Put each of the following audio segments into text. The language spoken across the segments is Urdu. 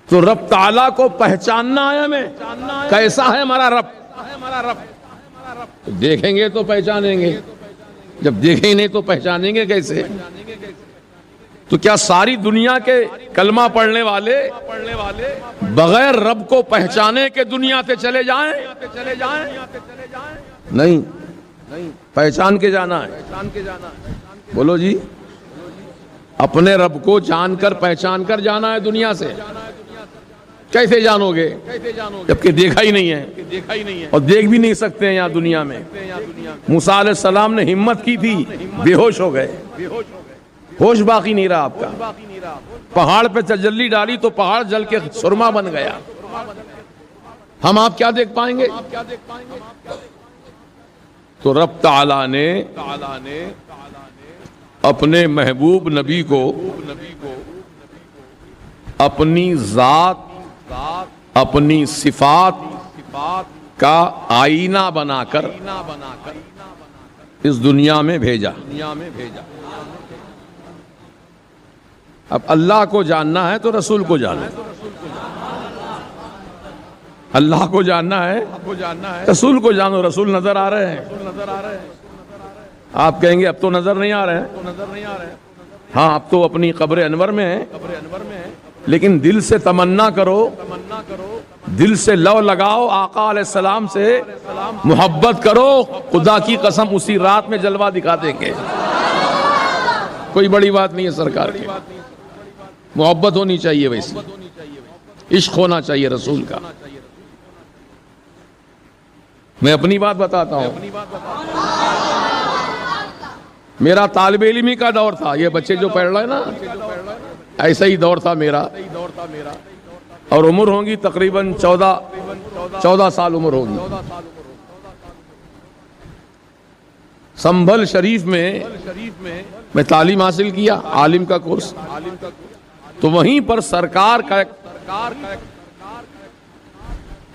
تو رب تعالیٰ کو پہچاننا ہے ہمیں، کیسا ہے ہمارا رب، دیکھیں گے تو پہچانیں گے، جب دیکھیں نہیں تو پہچانیں گے کیسے؟ تو کیا ساری دنیا کے کلمہ پڑھنے والے بغیر رب کو پہچانے کے دنیا سے چلے جائیں؟ نہیں، پہچان کے جانا ہے۔ بولو جی، اپنے رب کو جان کر پہچان کر جانا ہے دنیا سے۔ کیسے جانو گے جبکہ دیکھا ہی نہیں ہے، اور دیکھ بھی نہیں سکتے ہیں یہاں دنیا میں۔ موسیٰ علیہ السلام نے ہمت کی تھی، بے ہوش ہو گئے، ہوش باقی نہیں رہا آپ کا۔ پہاڑ پہ تجلی ڈالی تو پہاڑ جل کے سرما بن گیا۔ ہم آپ کیا دیکھ پائیں گے؟ تو رب تعالیٰ نے اپنے محبوب نبی کو اپنی ذات، اپنی صفات کا آئینہ بنا کر اس دنیا میں بھیجا۔ اب اللہ کو جاننا ہے تو رسول کو جاننا ہے، اللہ کو جاننا ہے رسول کو جانو۔ رسول نظر آ رہے ہیں، آپ کہیں گے اب تو نظر نہیں آ رہے ہیں، ہاں اب تو اپنی قبر انور میں ہیں، لیکن دل سے تمنا کرو، دل سے لو لگاؤ، آقا علیہ السلام سے محبت کرو، خدا کی قسم اسی رات میں جلوہ دکھا دیں گے۔ کوئی بڑی بات نہیں ہے سرکار کی، محبت ہونی چاہیے، ویسی عشق ہونا چاہیے رسول کا۔ میں اپنی بات بتاتا ہوں، میرا طالب علمی کا دور تھا، یہ بچے جو پڑھ رہے ہیں نا، ایسا ہی دور تھا میرا، اور عمر ہوں گی تقریباً 14 سال عمر ہوگی۔ سنبھل شریف میں تعلیم حاصل کیا، عالم کا کورس، تو وہیں پر سرکار کا ایک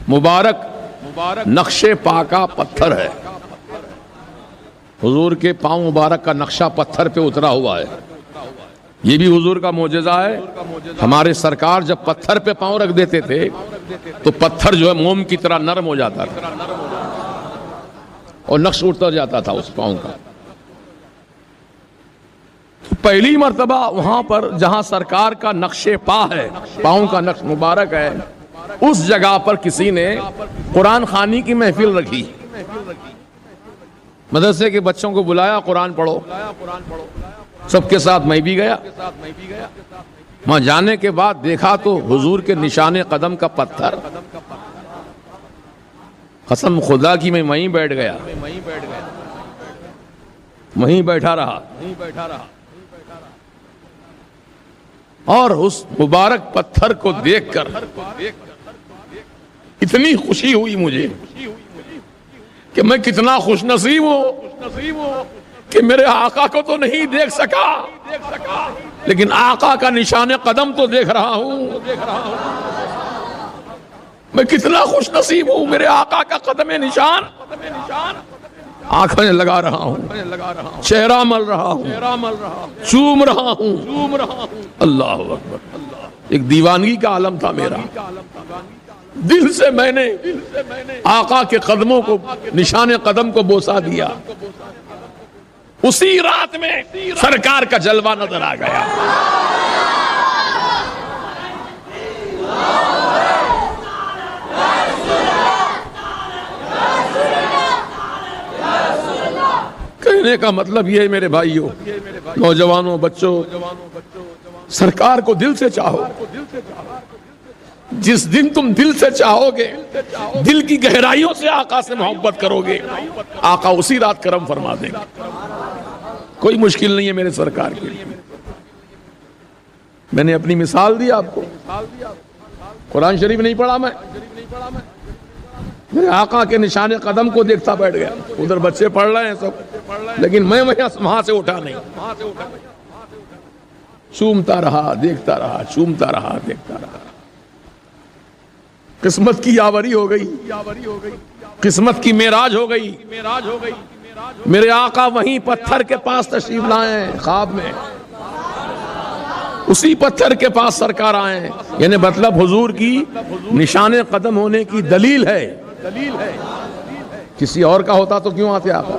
مبارک نقش پاکا پتھر ہے، حضور کے پاؤں مبارک کا نقشہ پتھر پہ اترا ہوا ہے۔ یہ بھی حضور کا معجزہ ہے۔ ہمارے سرکار جب پتھر پہ پاؤں رکھ دیتے تھے تو پتھر جو ہے موم کی طرح نرم ہو جاتا تھا اور نقش اتر جاتا تھا اس پاؤں کا۔ پہلی مرتبہ وہاں پر جہاں سرکار کا نقش پا ہے، پاؤں کا نقش مبارک ہے، اس جگہ پر کسی نے قرآن خوانی کی محفل رکھی، مدرسے کے بچوں کو بلایا، قرآن پڑھو۔ سب کے ساتھ میں بھی گیا۔ وہاں جانے کے بعد دیکھا تو حضور کے نشان قدم کا پتھر، قسم خدا کی میں وہیں بیٹھ گیا، وہیں بیٹھا رہا، اور اس مبارک پتھر کو دیکھ کر اتنی خوشی ہوئی مجھے کہ میں کتنا خوش نصیب ہوں کہ میرے آقا کو تو نہیں دیکھ سکا، لیکن آقا کا نشان قدم تو دیکھ رہا ہوں۔ میں کتنا خوش نصیب ہوں، میرے آقا کا قدم نشان آنکھیں لگا رہا ہوں، چہرہ مل رہا ہوں، چوم رہا ہوں۔ اللہ اکبر، ایک دیوانگی کا عالم تھا میرا۔ دل سے میں نے آقا کے قدموں کو، نشان قدم کو بوسا دیا۔ اسی رات میں سرکار کا جلوہ نظر آ گیا۔ کہنے کا مطلب یہ ہے میرے بھائیوں، نوجوانوں، بچوں، سرکار کو دل سے چاہو۔ جس دن تم دل سے چاہو گے، دل کی گہرائیوں سے آقا سے محبت کرو گے، آقا اسی رات کرم فرما دیں گے۔ کوئی مشکل نہیں ہے میرے سرکار کے لیے۔ میں نے اپنی مثال دی آپ کو، قرآن شریف نہیں پڑھا میں، میرے آقا کے نشان قدم کو دیکھتا بیٹھ گیا۔ ادھر بچے پڑھ رہے ہیں سب، لیکن میں وہاں سے اٹھا نہیں، چومتا رہا، دیکھتا رہا، چومتا رہا، دیکھتا رہا۔ قسمت کی یاوری ہو گئی، قسمت کی معراج ہو گئی۔ میرے آقا وہیں پتھر کے پاس تشریف لائے ہیں خواب میں۔ اسی پتھر کے پاس سرکار آئے ہیں، یعنی مطلب حضور کی نشان قدم ہونے کی دلیل ہے۔ کسی اور کا ہوتا تو کیوں آتے آقا؟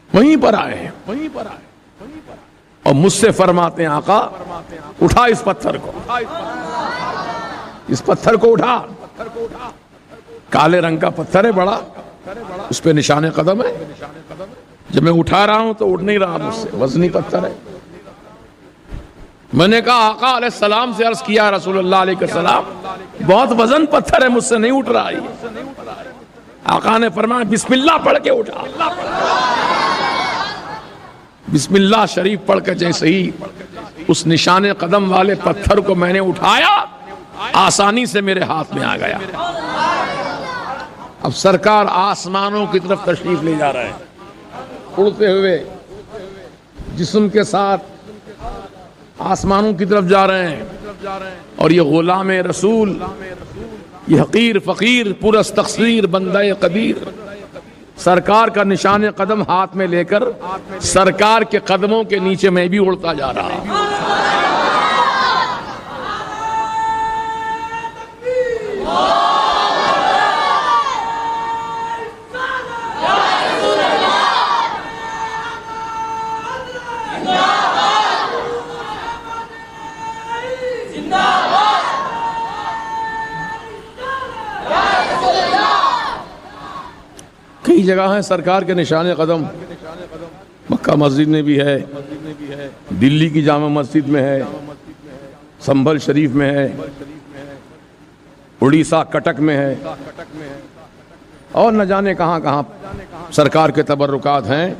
وہیں پر آئے ہیں، اور مجھ سے فرماتے ہیں آقا اٹھا اس پتھر کو، اس پتھر کو اٹھا۔ کالے رنگ کا پتھر ہے بڑا، اس پہ نشان قدم ہے۔ جب میں اٹھا رہا ہوں تو اٹھ نہیں رہا مجھ سے، وزنی پتھر ہے۔ میں نے کہا آقا علیہ السلام سے عرض کیا رسول اللہ علیہ السلام بہت وزن پتھر ہے، مجھ سے نہیں اٹھ رہا ہے۔ آقا نے فرمایا بسم اللہ پڑھ کے اٹھا۔ بسم اللہ شریف پڑھ کے جیسے ہی اس نشان قدم والے پتھر کو میں نے اٹھایا، آسانی سے میرے ہاتھ میں آ گیا۔ اب سرکار آسمانوں کی طرف تشریف لے جا رہے ہیں، اڑتے ہوئے جسم کے ساتھ آسمانوں کی طرف جا رہے ہیں، اور یہ غلام رسول، یہ حقیر فقیر پرس تقصیر بندہ قدیر سرکار کا نشان قدم ہاتھ میں لے کر سرکار کے قدموں کے نیچے میں بھی اڑتا جا رہا ہوں۔ کئی جگہ ہیں سرکار کے نشان قدم، مکہ مسجد میں بھی ہے، دلی کی جامع مسجد میں ہے، سنبھل شریف میں ہے، اڑیسہ کٹک میں ہے، اور نہ جانے کہاں کہاں سرکار کے تبرکات ہیں۔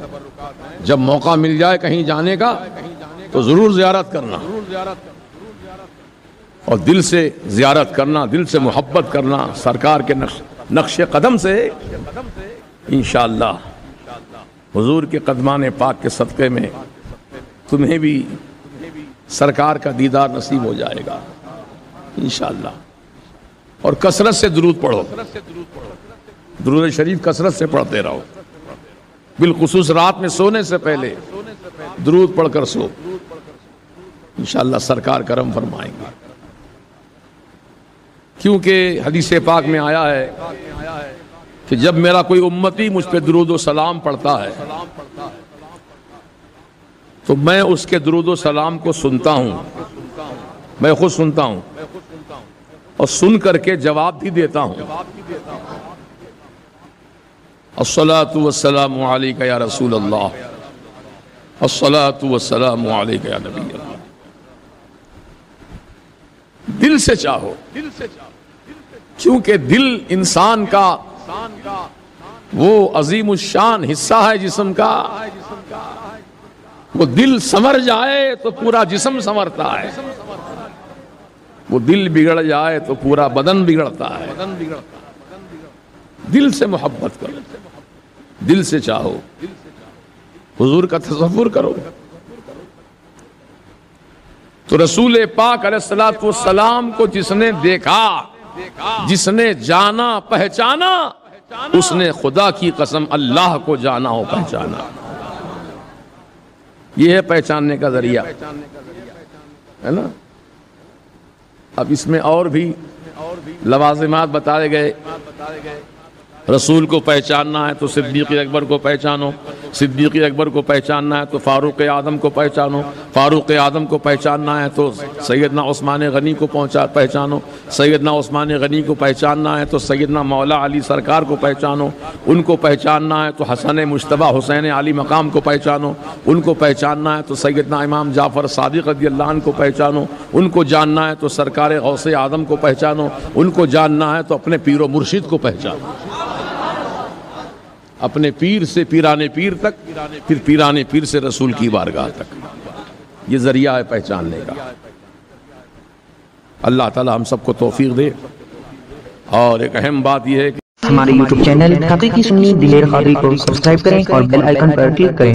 جب موقع مل جائے کہیں جانے کا تو ضرور زیارت کرنا، اور دل سے زیارت کرنا، دل سے محبت کرنا سرکار کے نقش قدم سے۔ انشاءاللہ حضور کے قدمان پاک کے صدقے میں تمہیں بھی سرکار کا دیدار نصیب ہو جائے گا انشاءاللہ۔ اور کثرت سے درود پڑھو، درود شریف کثرت سے پڑھتے رہو، بالخصوص رات میں سونے سے پہلے درود پڑھ کر سو، انشاءاللہ سرکار کرم فرمائیں گے۔ کیونکہ حدیث پاک میں آیا ہے کہ جب میرا کوئی امتی مجھ پہ درود و سلام پڑھتا ہے تو میں اس کے درود و سلام کو سنتا ہوں، میں خود سنتا ہوں، اور سن کر کے جواب بھی دیتا ہوں۔ الصلاۃ والسلام علیک یا رسول اللہ، الصلاۃ والسلام علیک یا نبی اللہ۔ دل سے چاہو، کیونکہ دل انسان کا وہ عظیم الشان حصہ ہے جسم کا، وہ دل سنور جائے تو پورا جسم سنورتا ہے، وہ دل بگڑ جائے تو پورا بدن بگڑتا ہے۔ دل سے محبت کرو، دل سے چاہو، حضور کا تصور کرو۔ تو رسول پاک علیہ الصلوۃ والسلام کو جس نے دیکھا، جس نے جانا پہچانا، اس نے خدا کی قسم اللہ کو جانا ہو پہچانا۔ یہ ہے پہچاننے کا ذریعہ، ہے نا۔ اب اس میں اور بھی لوازمات بتائے گئے۔ رسول کو پہچاننا ہے تو صدیق اکبر کو پہچانو، صدیق اکبر کو پہچاننا ہے تو فاروق اعظم کو پہچانو، فاروق اعظم کو پہچاننا ہے تو سیدنا عثمان غنی کو پہچانو، سیدنا عثمان غنی کو پہچاننا ہے تو سیدنا مولا علی سرکار کو پہچانو، ان کو پہچاننا ہے تو حسن مجتبی حسین علی مقام کو پہچانو، ان کو پہچاننا ہے تو سیدنا امام جعفر صادق رضی اللہ عنہ کو پہچانو، ان کو جاننا ہے تو سرکار غوث اعظم کو پہچانو، ان کو جاننا ہے تو اپنے پیر و مرشد کو پہچانو، اپنے پیر سے پیرانے پیر تک، پھر پیرانے پیر سے رسول کی بارگاہ تک۔ یہ ذریعہ ہے پہچاننے کا۔ اللہ تعالی ہم سب کو توفیق دے۔ اور ایک اہم بات یہ ہے کہ ہمارے YouTube چینل حقیقی سنی دلیر قادری کو سبسکرائب کریں اور بیل آئیکن پر کلک کریں۔